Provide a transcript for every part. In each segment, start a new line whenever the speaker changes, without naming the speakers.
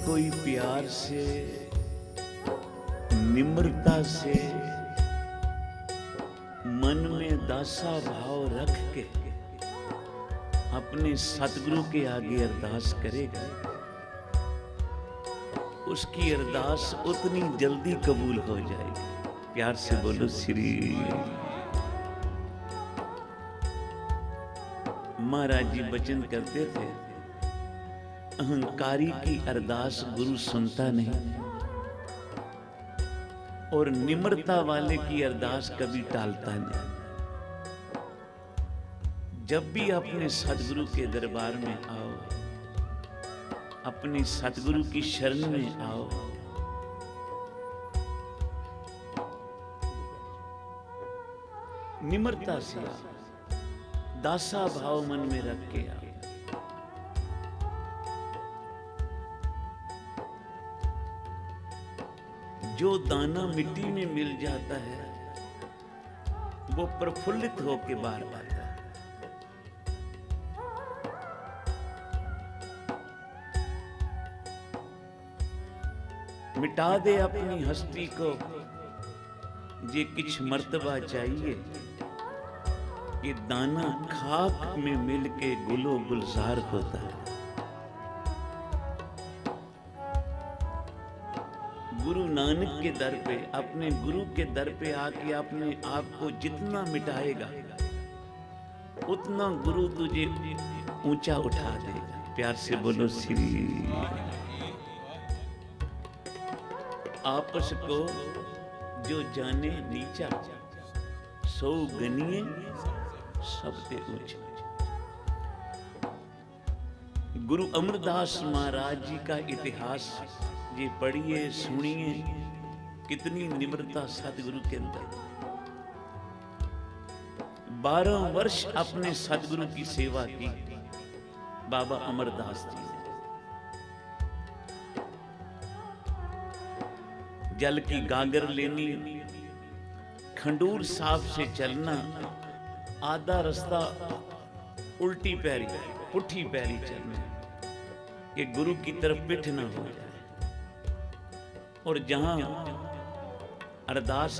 कोई प्यार से, निम्रता से, मन में दासा भाव रख के अपने सतगुरु के आगे अरदास करेगा, उसकी अरदास उतनी जल्दी कबूल हो जाएगी। प्यार से बोलो श्री। महाराज जी वचन करते थे, अहंकारी की अरदास गुरु सुनता नहीं और निम्रता वाले की अरदास कभी टालता नहीं। जब भी अपने सतगुरु के दरबार में आओ, अपने सतगुरु की शरण में आओ, निम्रता से आओ, दासा भाव मन में रख के आओ। जो दाना मिट्टी में मिल जाता है वो प्रफुल्लित होके बाहर आता है। मिटा दे अपनी हस्ती को, ये किछ मर्तबा चाहिए। ये दाना खाक में मिलके गुलो गुलजार होता है। गुरु नानक के दर पे, अपने गुरु के दर पे आके अपने आप को जितना मिटाएगा उतना गुरु तुझे ऊंचा उठा देगा। प्यार से बोलो श्री। आपस को जो जाने नीचा, सो गनिए सबसे ऊंचा। गुरु अमरदास महाराज जी का इतिहास ये पढ़िए, सुनिए, कितनी निम्रता सतगुरु के अंदर। 12 वर्ष अपने सतगुरु की सेवा की बाबा अमरदास जी ने। जल की गागर लेनी, खंडूर साहब से चलना, आधा रास्ता उल्टी पैरी, पुट्ठी पैरी चलना कि गुरु की तरफ पिठ ना हो जाए। और जहां अरदास,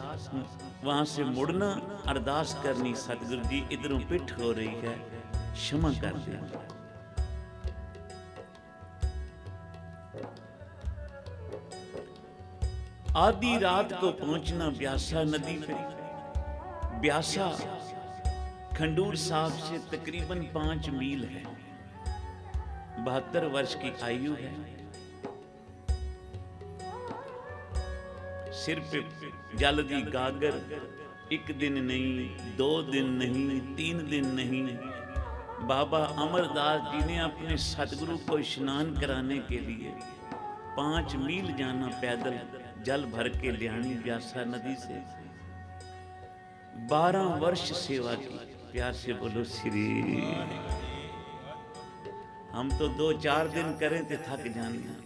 वहां से मुड़ना, अरदास करनी, सतगुरु जी इधरों पिठ हो रही है, क्षमा कर देना। आधी रात को पहुंचना ब्यासा नदी पे। ब्यासा खंडूर साहब से तकरीबन 5 मील है। 72 वर्ष की आयु है। सिर पे जल दी गागर, 1 दिन नहीं, 2 दिन नहीं, 3 दिन नहीं, बाबा अमरदास जी ने अपने सतगुरु को स्नान कराने के लिए 5 मील जाना, पैदल जल भर के लियानी ब्यासा नदी से। 12 वर्ष सेवा की। प्यार से बोलो श्री। हम तो 2-4 दिन करें तो थक जाने।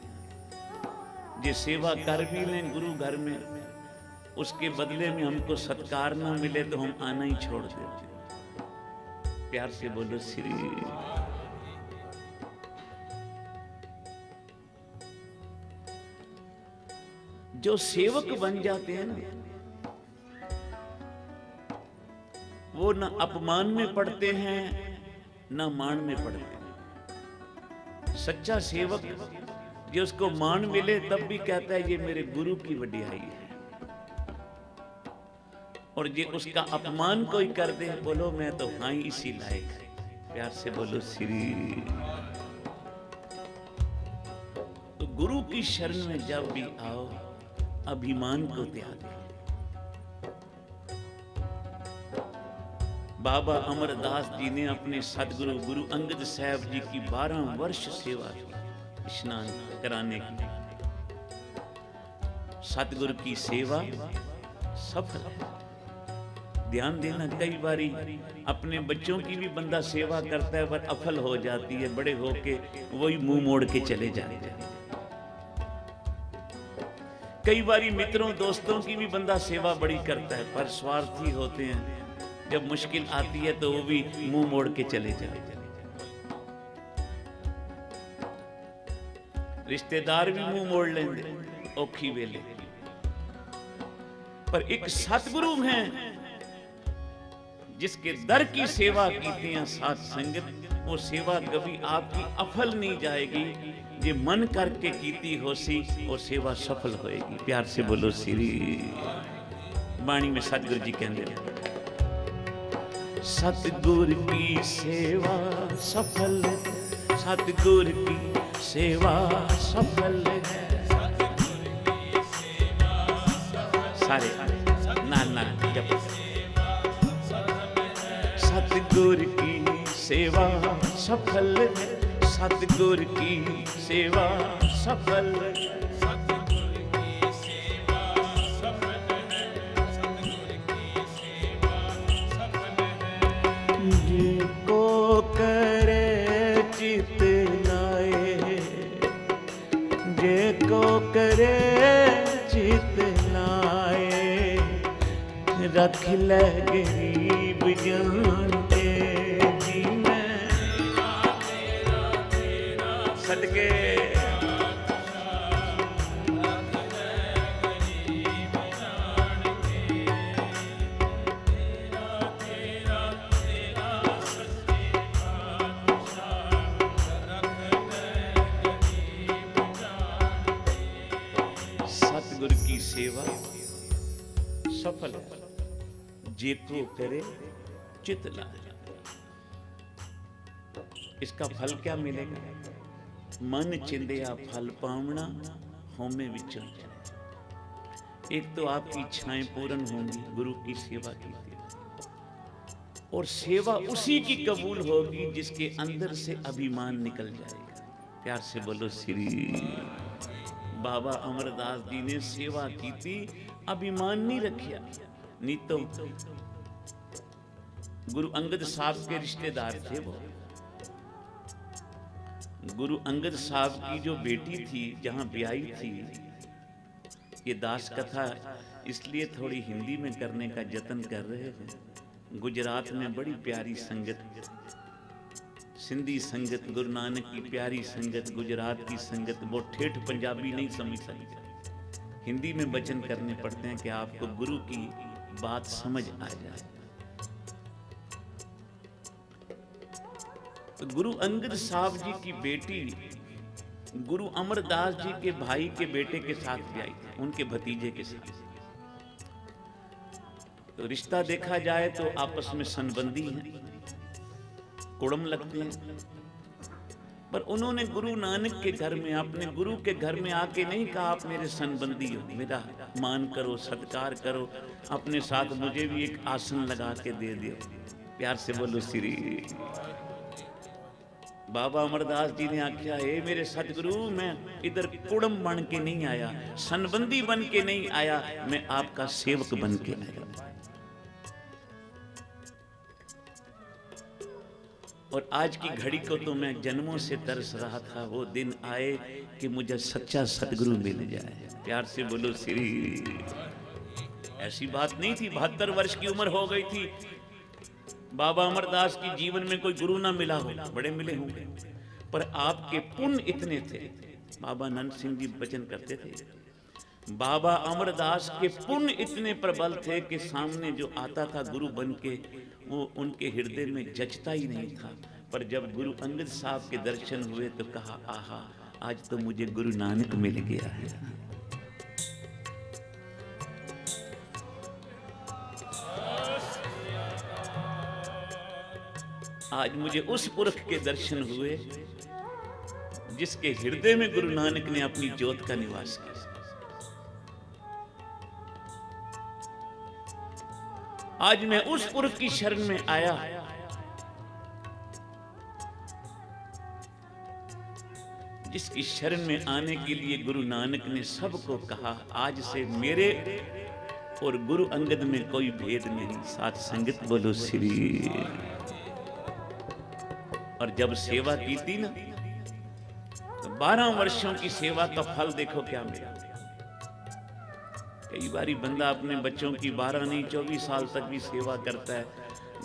जे सेवा कर भी लें गुरु घर में, उसके बदले में हमको सत्कार ना मिले तो हम आना ही छोड़ देते। प्यार से बोलो श्री। जो सेवक बन जाते हैं ना, वो ना अपमान में पड़ते हैं ना मान में पड़ते हैं। सच्चा सेवक जो उसको मान मिले तब भी कहता है ये मेरे गुरु की वडियाई है, और ये उसका अपमान कोई कर दे, बोलो मैं तो हाँ ही इसी लायक है। प्यार से बोलो श्री। तो गुरु की शरण में जब भी आओ, अभिमान को त्याग दो। बाबा अमरदास जी ने अपने सतगुरु गुरु अंगद साहब जी की 12 वर्ष सेवा की, स्नान कराने की। सतगुरु की सेवा सफल है। ध्यान देना, कई बारी अपने बच्चों की भी बंदा सेवा करता है पर अफल हो जाती है, बड़े होके वही मुंह मोड़ के चले जाते हैं। कई बारी मित्रों दोस्तों की भी बंदा सेवा बड़ी करता है पर स्वार्थी होते हैं, जब मुश्किल आती है तो वो भी मुंह मोड़ के चले जाते हैं। रिश्तेदार भी मुंह मोड़ लेंगे औखी वेले, पर एक सतगुरु हैं जिसके दर की सेवा कीती है साथ संगत, वो सेवा कभी आपकी अफल नहीं जाएगी। जे मन करके कीती होसी वो सेवा सफल होएगी। प्यार से बोलो श्री। बाणी में सतगुरु जी कहते हैं, सतगुर की सेवा सफल, सतगुर की सेवा सफल है। सारे नाल नाल जप, सतगुर की सेवा सफल है, सतगुर की सेवा सफल है। जिको करे चित लाए, जिको करे चित लाए, रख ले गरीब जानते जी मैं सदके। सतगुर की सेवा सफल है, जेको करे चित लाए। इसका फल क्या मिलेगा? मन चिंदिया फल पावना होमे विचों। एक तो आपकी इच्छाएं पूर्ण होंगी गुरु की सेवा की, और सेवा उसी की कबूल होगी जिसके अंदर से अभिमान निकल जाएगा। प्यार से बोलो श्री। बाबा अमरदास जी ने सेवा की थी, अभिमान नहीं रखिया। नहीं तो गुरु अंगद साहब के रिश्तेदार थे वो। गुरु अंगद साहब की जो बेटी थी जहां ब्याही थी, ये दास कथा इसलिए थोड़ी हिंदी में करने का जतन कर रहे हैं। गुजरात में बड़ी प्यारी संगत, सिंधी संगत, गुरु नानक की प्यारी संगत, गुजरात की संगत, वो ठेठ पंजाबी नहीं समझ सकते। हिंदी में वचन करने पड़ते हैं कि आपको गुरु की बात समझ आ जाए। तो गुरु अंगद साहब जी की बेटी गुरु अमरदास जी के भाई के बेटे के साथ ब्याही थी, उनके भतीजे के साथ। तो रिश्ता देखा जाए तो आपस में संबंधी हैं, कुड़म लगते हैं, पर उन्होंने गुरु नानक के घर में, अपने गुरु के घर में आके नहीं कहा आप मेरे संबंधी हो, मेरा मान करो, सत्कार करो, अपने साथ मुझे भी एक आसन लगा के दे दियो। प्यार से बोलो श्री। बाबा अमरदास जी ने आख्या, हे मेरे सतगुरु, मैं इधर कुड़म बन के नहीं आया, संबंधी बन के नहीं आया, मैं आपका सेवक बन के आया। और आज की घड़ी को तो मैं जन्मों से तरस रहा था, वो दिन आए कि मुझे सच्चा सतगुरु मिल जाए। प्यार से बोलो श्री। ऐसी बात नहीं थी, 72 वर्ष की उम्र हो गई थी, बाबा अमरदास की जीवन में कोई गुरु ना मिला हो, बड़े मिले होंगे, पर आपके पुण्य इतने थे। बाबा नंद सिंह जी वचन करते थे, बाबा अमरदास के पुण्य इतने प्रबल थे कि सामने जो आता था गुरु बन के, वो उनके हृदय में जचता ही नहीं था। पर जब गुरु अंगद साहब के दर्शन हुए तो कहा, आहा, आज तो मुझे गुरु नानक मिल गया है। आज मुझे उस पुरख के दर्शन हुए जिसके हृदय में गुरु नानक ने अपनी ज्योत का निवास किया। आज मैं उस पुरख की शरण में आया, जिसकी शरण में आने के लिए गुरु नानक ने सबको कहा, आज से मेरे और गुरु अंगद में कोई भेद नहीं। साथ संगत बोलो श्री। और जब सेवा की थी ना, तो 12 वर्षों की सेवा का फल देखो क्या मिला। कई बारी बंदा अपने बच्चों की 12 नहीं 24 साल तक भी सेवा करता है,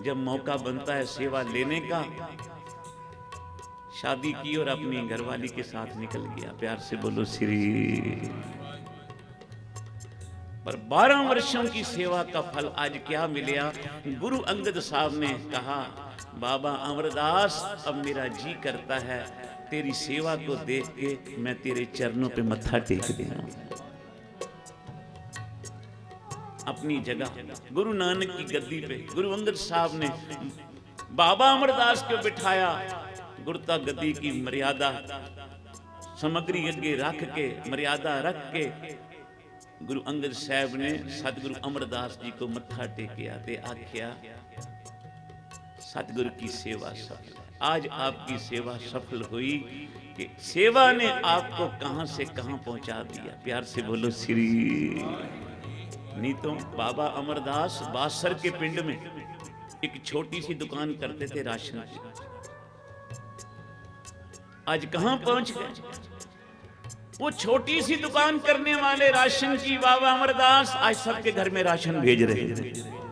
जब मौका बनता है सेवा लेने का, शादी की और अपनी घरवाली के साथ निकल गया। प्यार से बोलो श्री। पर 12 वर्षों की सेवा का फल आज क्या मिला? गुरु अंगद साहब ने कहा, बाबा अमरदास, अब मेरा जी करता है तेरी सेवा को देख के मैं तेरे चरणों पे मत्था टेक दूं। अपनी जगह गुरु नानक की गद्दी पे गुरु अंगद साहब ने बाबा अमरदास को बिठाया। गुरुता गद्दी की मर्यादा सामग्री आगे रख के, मर्यादा रख के गुरु अंगद साहब ने सतगुरु अमरदास जी को मत्था टेकिया ते आख्या, सतगुरु की सेवा सफल। आज आपकी सेवा सफल हुई कि सेवा ने आपको कहां से कहां पहुंचा दिया। प्यार से बोलो श्री। नहीं तो बाबा अमरदास बासर के पिंड में एक छोटी सी दुकान करते थे राशन की। आज कहां पहुंच गए? वो छोटी सी दुकान करने वाले राशन की बाबा अमरदास आज सबके घर में राशन भेज रहे हैं।